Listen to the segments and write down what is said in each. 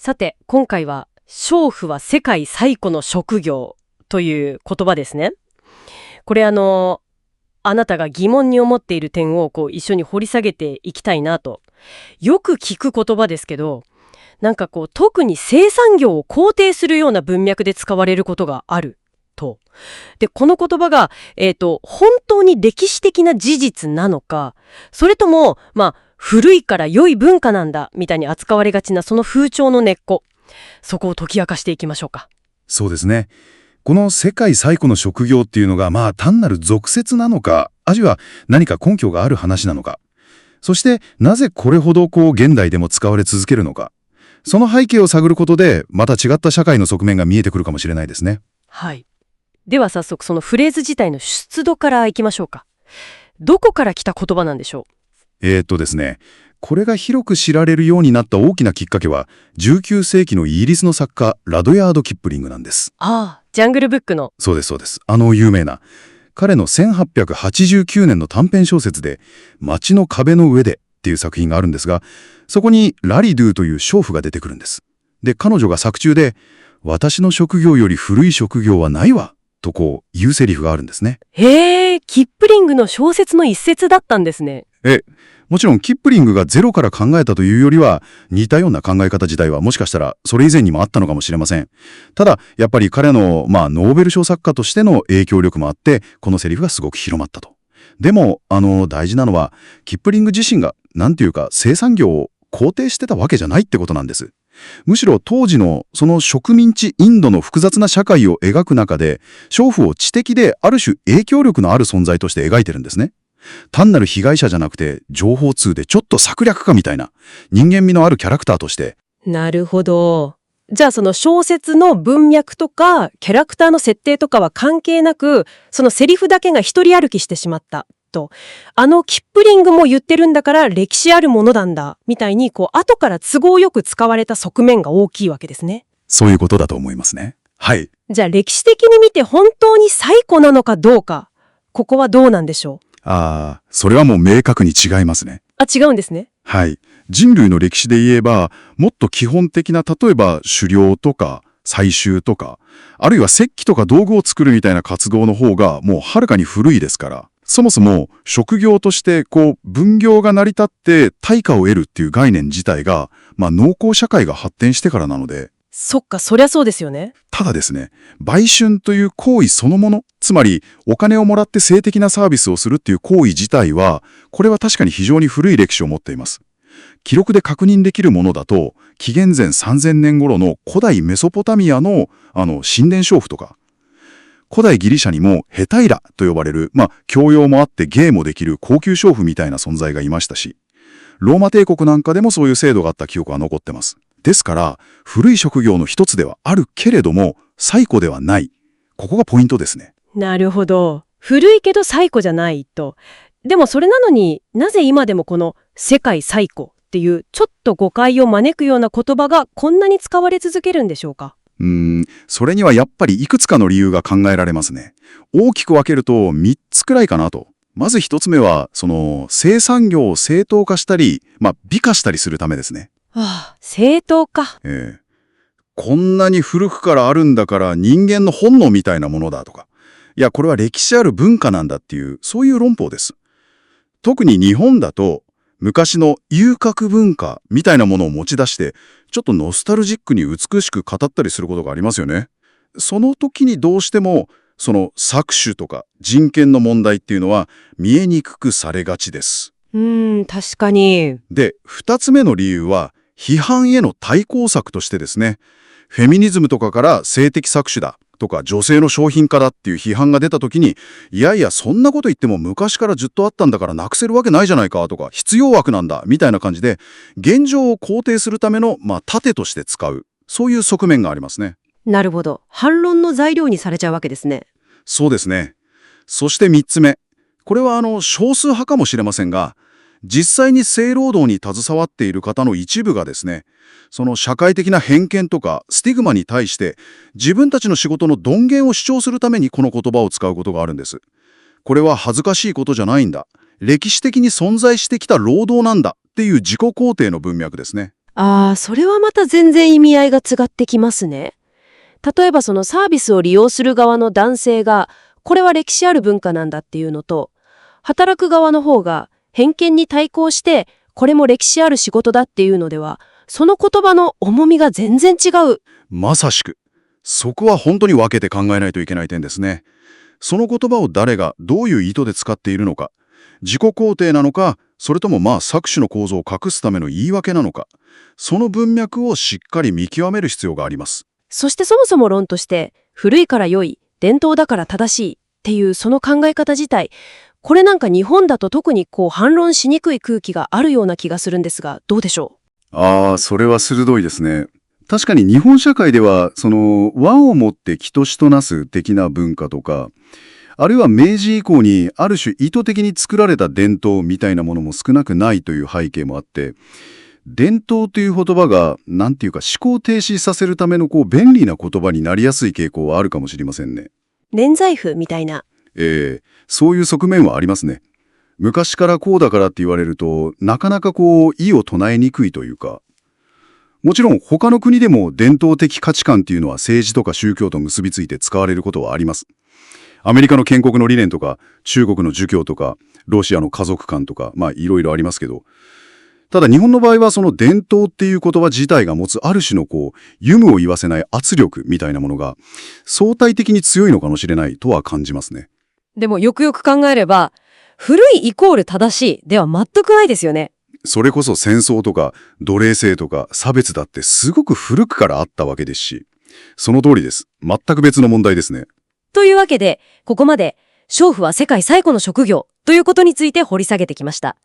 さて、今回は、娼婦は世界最古の職業という言葉ですね。これあなたが疑問に思っている点を一緒に掘り下げていきたいなと。よく聞く言葉ですけど、特に生産業を肯定するような文脈で使われることがあると。で、この言葉が、本当に歴史的な事実なのか、それとも、古いから良い文化なんだみたいに扱われがちなその風潮の根っこ。そこを解き明かしていきましょうか。そうですね。この世界最古の職業っていうのが単なる俗説なのか、あるいは何か根拠がある話なのか。そしてなぜこれほど現代でも使われ続けるのか。その背景を探ることでまた違った社会の側面が見えてくるかもしれないですね。はい。では早速そのフレーズ自体の出土からいきましょうか。どこから来た言葉なんでしょう？ですね。これが広く知られるようになった大きなきっかけは、19世紀のイギリスの作家、ラドヤード・キップリングなんです。ああ、ジャングルブックの。そうです、そうです。有名な。彼の1889年の短編小説で、街の壁の上でっていう作品があるんですが、そこにラリドゥという娼婦が出てくるんです。で、彼女が作中で、私の職業より古い職業はないわ、と言うセリフがあるんですね。へえ、キップリングの小説の一節だったんですね。もちろんキップリングがゼロから考えたというよりは、似たような考え方自体はもしかしたらそれ以前にもあったのかもしれません。ただ、やっぱり彼のノーベル賞作家としての影響力もあって、このセリフがすごく広まったと。でも、大事なのは、キップリング自身が、生産業を肯定してたわけじゃないってことなんです。むしろ当時のその植民地インドの複雑な社会を描く中で、娼婦を知的である種影響力のある存在として描いてるんですね。単なる被害者じゃなくて、情報通でちょっと策略家みたいな、人間味のあるキャラクターとして。なるほど。じゃあその小説の文脈とか、キャラクターの設定とかは関係なく、そのセリフだけが一人歩きしてしまったと。キップリングも言ってるんだから歴史あるものなんだ、みたいに、後から都合よく使われた側面が大きいわけですね。そういうことだと思いますね。はい。じゃあ歴史的に見て本当に最古なのかどうか、ここはどうなんでしょう？それはもう明確に違いますね。違うんですね。はい。人類の歴史で言えば、もっと基本的な、例えば狩猟とか採集とか、あるいは石器とか道具を作るみたいな活動の方がもうはるかに古いですから、そもそも職業として分業が成り立って対価を得るっていう概念自体が、農耕社会が発展してからなので、そっか、そりゃそうですよね。ただですね、売春という行為そのもの、つまりお金をもらって性的なサービスをするっていう行為自体は、これは確かに非常に古い歴史を持っています。記録で確認できるものだと、紀元前3000年頃の古代メソポタミアの神殿娼婦とか、古代ギリシャにもヘタイラと呼ばれる、教養もあって芸もできる高級娼婦みたいな存在がいましたし、ローマ帝国なんかでもそういう制度があった記憶が残ってます。ですから、古い職業の一つではあるけれども、最古ではない。ここがポイントですね。なるほど。古いけど最古じゃないと。でもそれなのになぜ今でもこの世界最古っていうちょっと誤解を招くような言葉がこんなに使われ続けるんでしょうか？それにはやっぱりいくつかの理由が考えられますね。大きく分けると3つくらいかなと。まず1つ目は、生産業を正当化したり、美化したりするためですね。正当化。こんなに古くからあるんだから人間の本能みたいなものだとか。いや、これは歴史ある文化なんだっていう、そういう論法です。特に日本だと、昔の遊郭文化みたいなものを持ち出して、ちょっとノスタルジックに美しく語ったりすることがありますよね。その時にどうしても、その搾取とか人権の問題っていうのは見えにくくされがちです。確かに。で、2つ目の理由は、批判への対抗策としてですね、フェミニズムとかから性的搾取だとか女性の商品化だっていう批判が出た時に、いやいやそんなこと言っても昔からずっとあったんだからなくせるわけないじゃないかとか、必要悪なんだみたいな感じで、現状を肯定するための盾として使う、そういう側面がありますね。なるほど。反論の材料にされちゃうわけですね。そうですね。そして3つ目。これは少数派かもしれませんが、実際に性労働に携わっている方の一部がですね、その社会的な偏見とかスティグマに対して自分たちの仕事の尊厳を主張するためにこの言葉を使うことがあるんです。これは恥ずかしいことじゃないんだ。歴史的に存在してきた労働なんだっていう自己肯定の文脈ですね。それはまた全然意味合いが違ってきますね。例えばそのサービスを利用する側の男性が、これは歴史ある文化なんだっていうのと、働く側の方が偏見に対抗して、これも歴史ある仕事だっていうのでは、その言葉の重みが全然違う。まさしく。そこは本当に分けて考えないといけない点ですね。その言葉を誰がどういう意図で使っているのか、自己肯定なのか、それとも搾取の構造を隠すための言い訳なのか、その文脈をしっかり見極める必要があります。そしてそもそも論として、古いから良い、伝統だから正しいっていうその考え方自体、これなんか日本だと特に反論しにくい空気があるような気がするんですが、どうでしょう？それは鋭いですね。確かに日本社会では、和をもって人しとなす的な文化とか、あるいは明治以降にある種意図的に作られた伝統みたいなものも少なくないという背景もあって、伝統という言葉が、なんていうか思考停止させるための便利な言葉になりやすい傾向はあるかもしれませんね。免罪符みたいな。そういう側面はありますね。昔からこうだからって言われると、なかなか異を唱えにくいというか、もちろん他の国でも伝統的価値観っていうのは政治とか宗教と結びついて使われることはあります。アメリカの建国の理念とか、中国の儒教とか、ロシアの家族観とか、いろいろありますけど、ただ日本の場合はその伝統っていう言葉自体が持つある種の有無を言わせない圧力みたいなものが相対的に強いのかもしれないとは感じますね。でもよくよく考えれば、古いイコール正しいでは全くないですよね。それこそ戦争とか奴隷制とか差別だってすごく古くからあったわけですし、その通りです。全く別の問題ですね。というわけで、ここまで娼婦は世界最古の職業ということについて掘り下げてきました。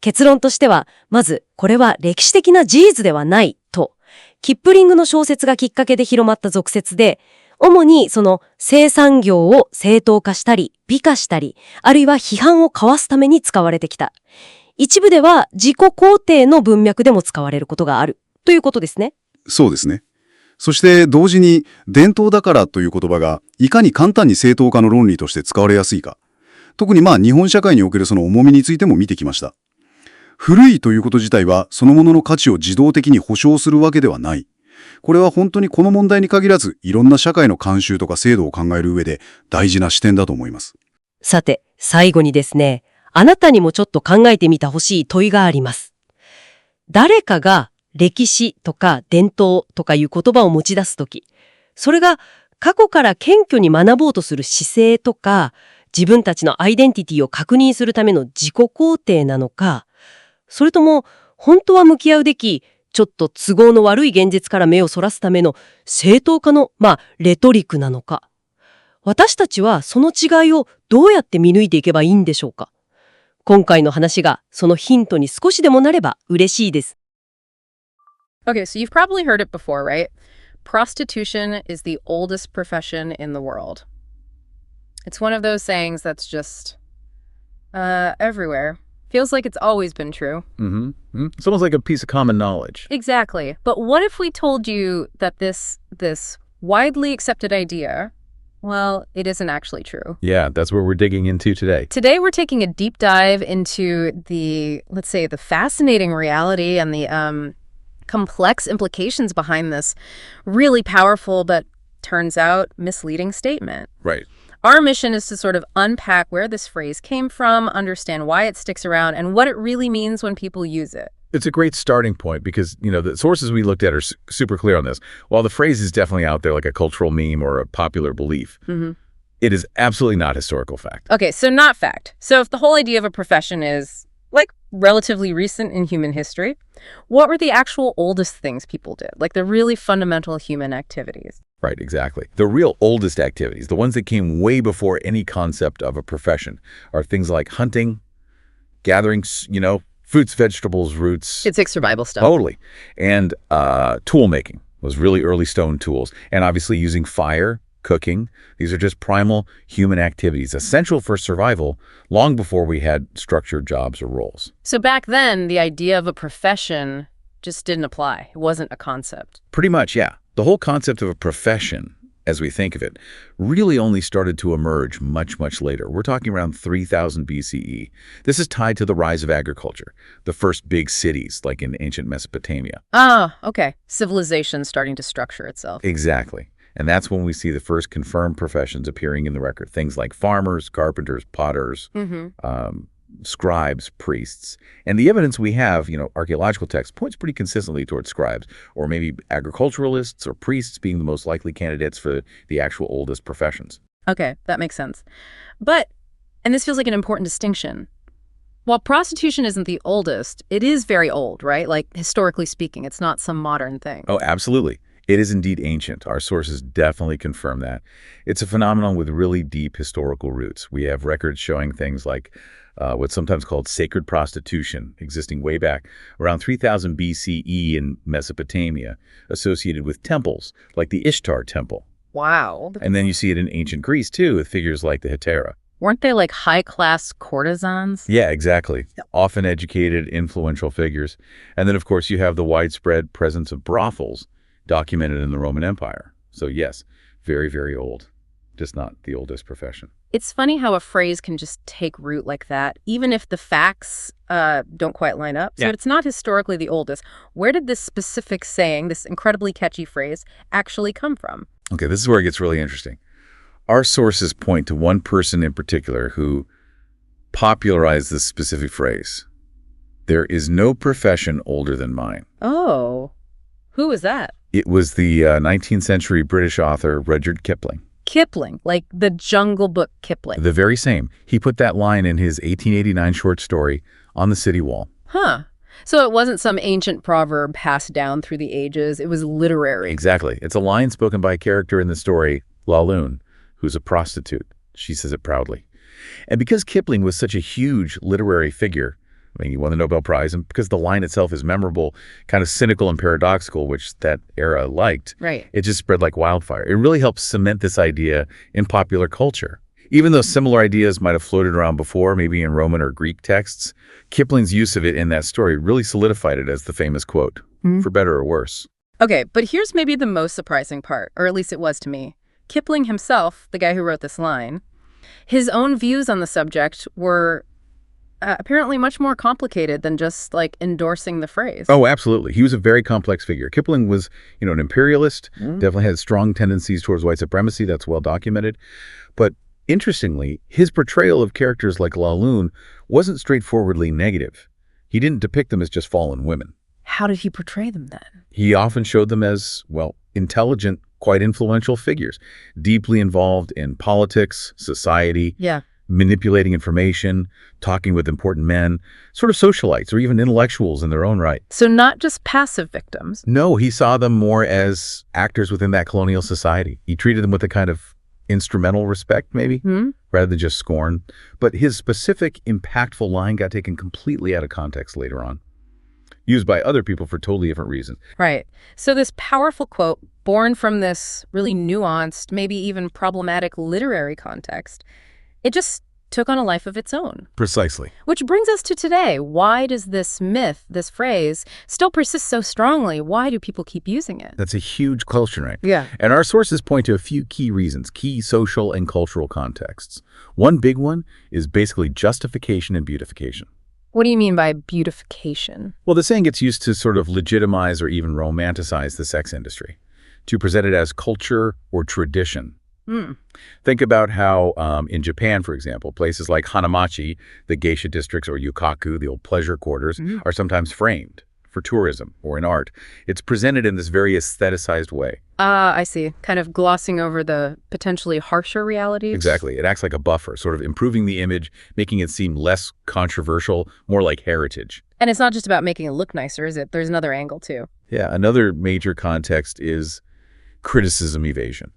結論としては、まず、これは歴史的な事実ではないと、キップリングの小説がきっかけで広まった俗説で、主にその生産業を正当化したり、美化したり、あるいは批判をかわすために使われてきた。一部では自己肯定の文脈でも使われることがあるということですね。そうですね。そして同時に伝統だからという言葉がいかに簡単に正当化の論理として使われやすいか。特に日本社会におけるその重みについても見てきました。古いということ自体はそのものの価値を自動的に保証するわけではない。これは本当にこの問題に限らずいろんな社会の慣習とか制度を考える上で大事な視点だと思います。さて、最後にですね、あなたにもちょっと考えてみてほしい問いがあります。誰かが歴史とか伝統とかいう言葉を持ち出すとき、それが過去から謙虚に学ぼうとする姿勢とか、自分たちのアイデンティティを確認するための自己肯定なのか、それとも本当は向き合うべきちょっと都合の悪い現実から目をそらすための正当化のレトリックなのか。私たちはその違いをどうやって見抜いていけばいいんでしょうか。今回の話がそのヒントに少しでもなれば嬉しいです。Okay, so you've probably heard it before, right? Prostitution is the oldest profession in the world. It's one of those sayings that's just everywhere. Feels like it's always been true. Mm-hmm. It's almost like a piece of common knowledge. Exactly. But what if we told you that this widely accepted idea, well, it isn't actually true? Yeah, that's what we're digging into today. Today we're taking a deep dive into let's say, the fascinating reality and the complex implications behind this really powerful but turns out misleading statement. Right. Our mission is to sort of unpack where this phrase came from, understand why it sticks around, and what it really means when people use it. It's a great starting point because, the sources we looked at are super clear on this. While the phrase is definitely out there like a cultural meme or a popular belief, it is absolutely not historical fact. Okay, so not fact. So if the whole idea of a profession is, relatively recent in human history, what were the actual oldest things people did? The really fundamental human activities? Right, exactly. The real oldest activities, the ones that came way before any concept of a profession, are things like hunting, gathering, fruits, vegetables, roots. It's like survival stuff. Totally. And tool making was really early stone tools. And obviously using fire, cooking. These are just primal human activities, essential for survival long before we had structured jobs or roles. So back then, the idea of a profession just didn't apply. It wasn't a concept. Pretty much, yeah. The whole concept of a profession as we think of it, really only started to emerge much, much later. We're talking around 3000 BCE. This is tied to the rise of agriculture, the first big cities, like in ancient Mesopotamia. Ah, okay. Civilization starting to structure itself. Exactly. And that's when we see the first confirmed professions appearing in the record. Things like farmers, carpenters, potters, scribes, priests. And the evidence we have, archaeological texts, points pretty consistently towards scribes, or maybe agriculturalists or priests being the most likely candidates for the actual oldest professions. Okay, that makes sense. But, and this feels like an important distinction, while prostitution isn't the oldest, it is very old, right? Like, historically speaking, it's not some modern thing. Oh, absolutely. It is indeed ancient. Our sources definitely confirm that. It's a phenomenon with really deep historical roots. We have records showing things like what's sometimes called sacred prostitution, existing way back around 3000 BCE in Mesopotamia, associated with temples, like the Ishtar temple. Wow. And then you see it in ancient Greece, too, with figures like the Hetera. Weren't they like high-class courtesans? Yeah, exactly. Often educated, influential figures. And then, of course, you have the widespread presence of brothels documented in the Roman Empire. So yes, very, very old, just not the oldest profession. It's funny how a phrase can just take root like that, even if the facts don't quite line up. So it's not historically the oldest. Where did this specific saying, this incredibly catchy phrase, actually come from? Okay, this is where it gets really interesting. Our sources point to one person in particular who popularized this specific phrase. There is no profession older than mine. Oh, who was that? It was the 19th century British author Rudyard Kipling. Kipling, like the Jungle Book Kipling. The very same. He put that line in his 1889 short story on the city wall. Huh. So it wasn't some ancient proverb passed down through the ages. It was literary. Exactly. It's a line spoken by a character in the story, Laloon, who's a prostitute. She says it proudly. And because Kipling was such a huge literary figure, I mean, he won the Nobel Prize, and because the line itself is memorable, kind of cynical and paradoxical, which that era liked, Right. It just spread like wildfire. It really helps cement this idea in popular culture. Even though similar ideas might have floated around before, maybe in Roman or Greek texts, Kipling's use of it in that story really solidified it as the famous quote, for better or worse. Okay, but here's maybe the most surprising part, or at least it was to me. Kipling himself, the guy who wrote this line, his own views on the subject were apparently much more complicated than just like endorsing the phrase. Oh, absolutely. He was a very complex figure. Kipling was, an imperialist, definitely had strong tendencies towards white supremacy. That's well documented. But interestingly, his portrayal of characters like Laloon wasn't straightforwardly negative. He didn't depict them as just fallen women. How did he portray them then? He often showed them as, intelligent, quite influential figures, deeply involved in politics, society, manipulating information, talking with important men, sort of socialites or even intellectuals in their own right. So not just passive victims. No, he saw them more as actors within that colonial society. He treated them with a kind of instrumental respect, maybe, rather than just scorn. But his specific, impactful line got taken completely out of context later on, used by other people for totally different reasons. Right. So this powerful quote, born from this really nuanced, maybe even problematic literary context, it just took on a life of its own. Precisely. Which brings us to today. Why does this myth, this phrase, still persist so strongly? Why do people keep using it? That's a huge question, right? Yeah. And our sources point to a few key reasons, key social and cultural contexts. One big one is basically justification and beautification. What do you mean by beautification? Well, the saying gets used to sort of legitimize or even romanticize the sex industry, to present it as culture or tradition. Think about how in Japan, for example, places like Hanamachi, the geisha districts, or yukaku, the old pleasure quarters, are sometimes framed for tourism or in art. It's presented in this very aestheticized way. I see. Kind of glossing over the potentially harsher realities. Exactly. It acts like a buffer, sort of improving the image, making it seem less controversial, more like heritage. And it's not just about making it look nicer, is it? There's another angle, too. Yeah, another major context is criticism evasion.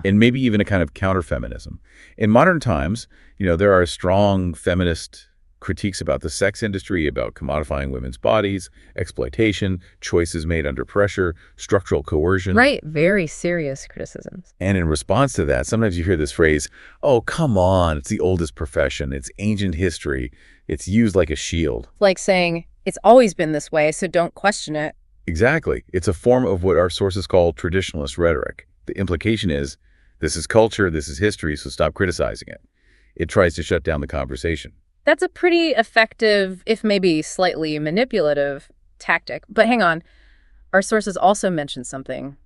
And maybe even a kind of counter-feminism. In modern times, there are strong feminist critiques about the sex industry, about commodifying women's bodies, exploitation, choices made under pressure, structural coercion. Right. Very serious criticisms. And in response to that, sometimes you hear this phrase, oh, come on, it's the oldest profession, it's ancient history, it's used like a shield. Like saying, it's always been this way, so don't question it. Exactly. It's a form of what our sources call traditionalist rhetoric. The implication is, this is culture, this is history, so stop criticizing it. It tries to shut down the conversation. That's a pretty effective, if maybe slightly manipulative, tactic. But hang on. Our sources also mentioned something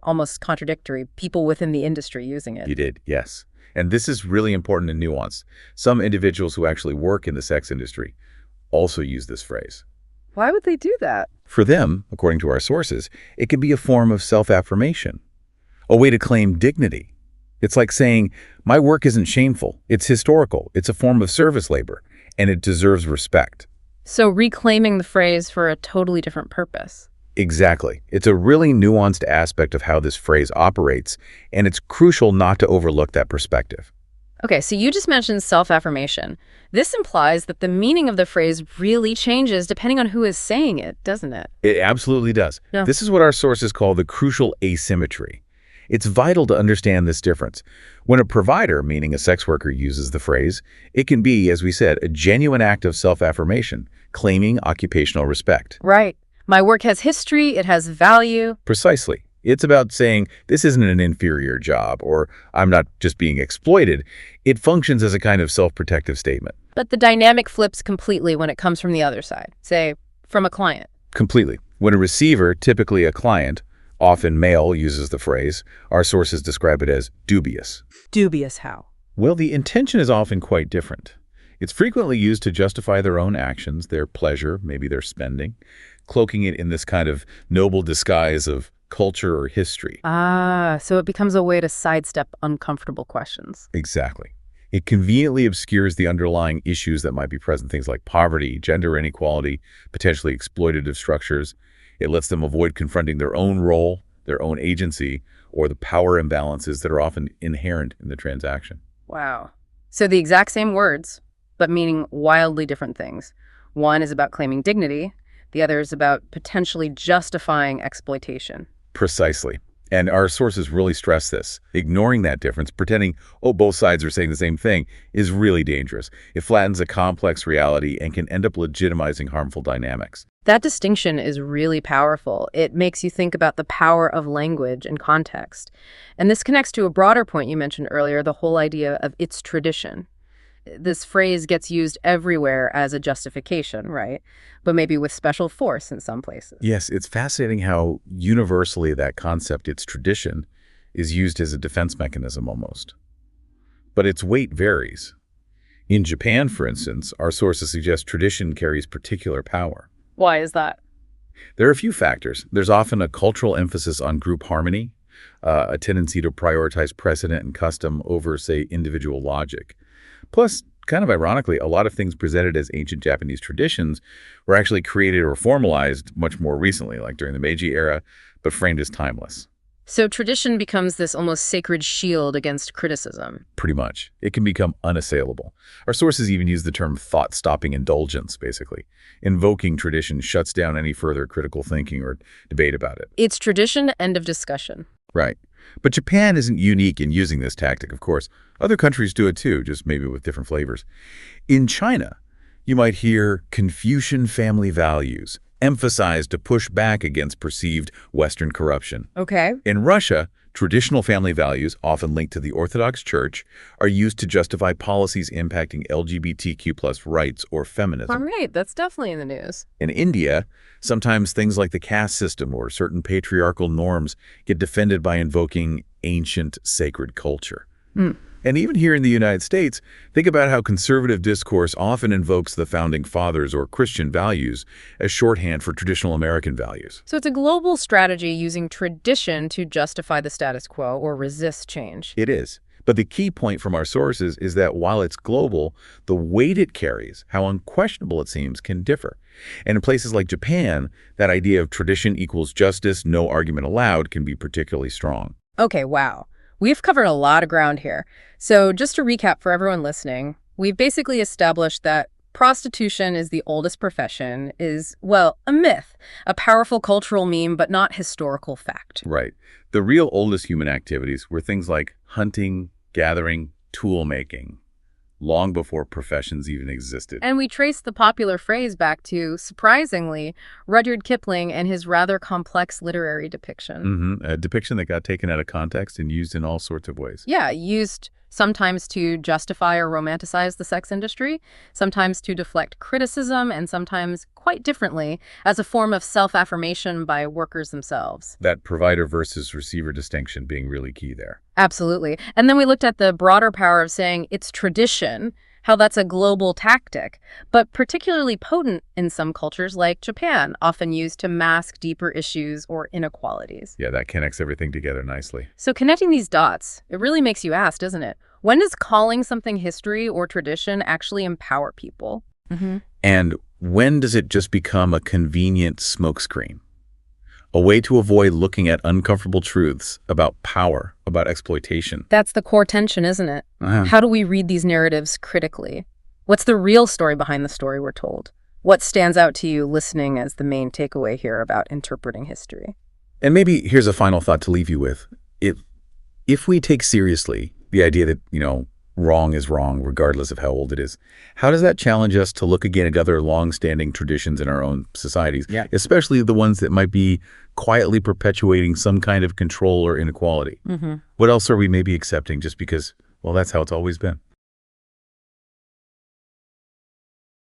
almost contradictory, people within the industry using it. You did, yes. And this is really important and nuanced. Some individuals who actually work in the sex industry also use this phrase. Why would they do that? For them, according to our sources, it can be a form of self-affirmation, a way to claim dignity. It's like saying, my work isn't shameful, it's historical, it's a form of service labor, and it deserves respect. So reclaiming the phrase for a totally different purpose. Exactly. It's a really nuanced aspect of how this phrase operates, and it's crucial not to overlook that perspective. Okay, so you just mentioned self-affirmation. This implies that the meaning of the phrase really changes depending on who is saying it, doesn't it? It absolutely does. Yeah. This is what our sources call the crucial asymmetry. It's vital to understand this difference. When a provider, meaning a sex worker, uses the phrase, it can be, as we said, a genuine act of self-affirmation, claiming occupational respect. Right. My work has history, it has value. Precisely. It's about saying, this isn't an inferior job, or I'm not just being exploited. It functions as a kind of self-protective statement. But the dynamic flips completely when it comes from the other side, say, from a client. Completely. When a receiver, typically a client, often male, uses the phrase, our sources describe it as dubious. Dubious how? Well, the intention is often quite different. It's frequently used to justify their own actions, their pleasure, maybe their spending, cloaking it in this kind of noble disguise of culture or history. Ah, so it becomes a way to sidestep uncomfortable questions. Exactly. It conveniently obscures the underlying issues that might be present, things like poverty, gender inequality, potentially exploitative structures. It lets them avoid confronting their own role, their own agency, or the power imbalances that are often inherent in the transaction. Wow. So the exact same words, but meaning wildly different things. One is about claiming dignity. The other is about potentially justifying exploitation. Precisely. And our sources really stress this. Ignoring that difference, pretending, oh, both sides are saying the same thing, is really dangerous. It flattens a complex reality and can end up legitimizing harmful dynamics. That distinction is really powerful. It makes you think about the power of language and context. And this connects to a broader point you mentioned earlier, the whole idea of its tradition. This phrase gets used everywhere as a justification, right? But maybe with special force in some places. Yes, it's fascinating how universally that concept, its tradition, is used as a defense mechanism almost. But its weight varies. In Japan, for instance, our sources suggest tradition carries particular power. Why is that? There are a few factors. There's often a cultural emphasis on group harmony, a tendency to prioritize precedent and custom over, say, individual logic. Plus, kind of ironically, a lot of things presented as ancient Japanese traditions were actually created or formalized much more recently, like during the Meiji era, but framed as timeless. So tradition becomes this almost sacred shield against criticism. Pretty much. It can become unassailable. Our sources even use the term thought-stopping indulgence, basically. Invoking tradition shuts down any further critical thinking or debate about it. It's tradition, end of discussion. Right. But Japan isn't unique in using this tactic, of course. Other countries do it too, just maybe with different flavors. In China, you might hear Confucian family values, emphasized to push back against perceived Western corruption. Okay. In Russia, traditional family values, often linked to the Orthodox Church, are used to justify policies impacting LGBTQ+ rights or feminism. All right, that's definitely in the news. In India, sometimes things like the caste system or certain patriarchal norms get defended by invoking ancient sacred culture. And even here in the United States, think about how conservative discourse often invokes the founding fathers or Christian values as shorthand for traditional American values. So it's a global strategy using tradition to justify the status quo or resist change. It is. But the key point from our sources is that while it's global, the weight it carries, how unquestionable it seems, can differ. And in places like Japan, that idea of tradition equals justice, no argument allowed, can be particularly strong. Okay, wow. We've covered a lot of ground here. So just to recap for everyone listening, we've basically established that prostitution is the oldest profession, is, well, a myth, a powerful cultural meme, but not historical fact. Right. The real oldest human activities were things like hunting, gathering, tool making. long before professions even existed. And we trace the popular phrase back to, surprisingly, Rudyard Kipling and his rather complex literary depiction. A depiction that got taken out of context and used in all sorts of ways. Yeah, used sometimes to justify or romanticize the sex industry, sometimes to deflect criticism, and sometimes, quite differently, as a form of self-affirmation by workers themselves. That provider versus receiver distinction being really key there. Absolutely. And then we looked at the broader power of saying it's tradition, how that's a global tactic, but particularly potent in some cultures like Japan, often used to mask deeper issues or inequalities. Yeah, that connects everything together nicely. So connecting these dots, it really makes you ask, doesn't it? When does calling something history or tradition actually empower people? And when does it just become a convenient smokescreen? A way to avoid looking at uncomfortable truths about power, about exploitation. That's the core tension, isn't it? How do we read these narratives critically? What's the real story behind the story we're told? What stands out to you listening as the main takeaway here about interpreting history? And maybe here's a final thought to leave you with. If we take seriously the idea that, wrong is wrong regardless of how old it is, how does that challenge us to look again at other long-standing traditions in our own societies, especially the ones that might be quietly perpetuating some kind of control or inequality? What else are we maybe accepting just because, well, that's how it's always been?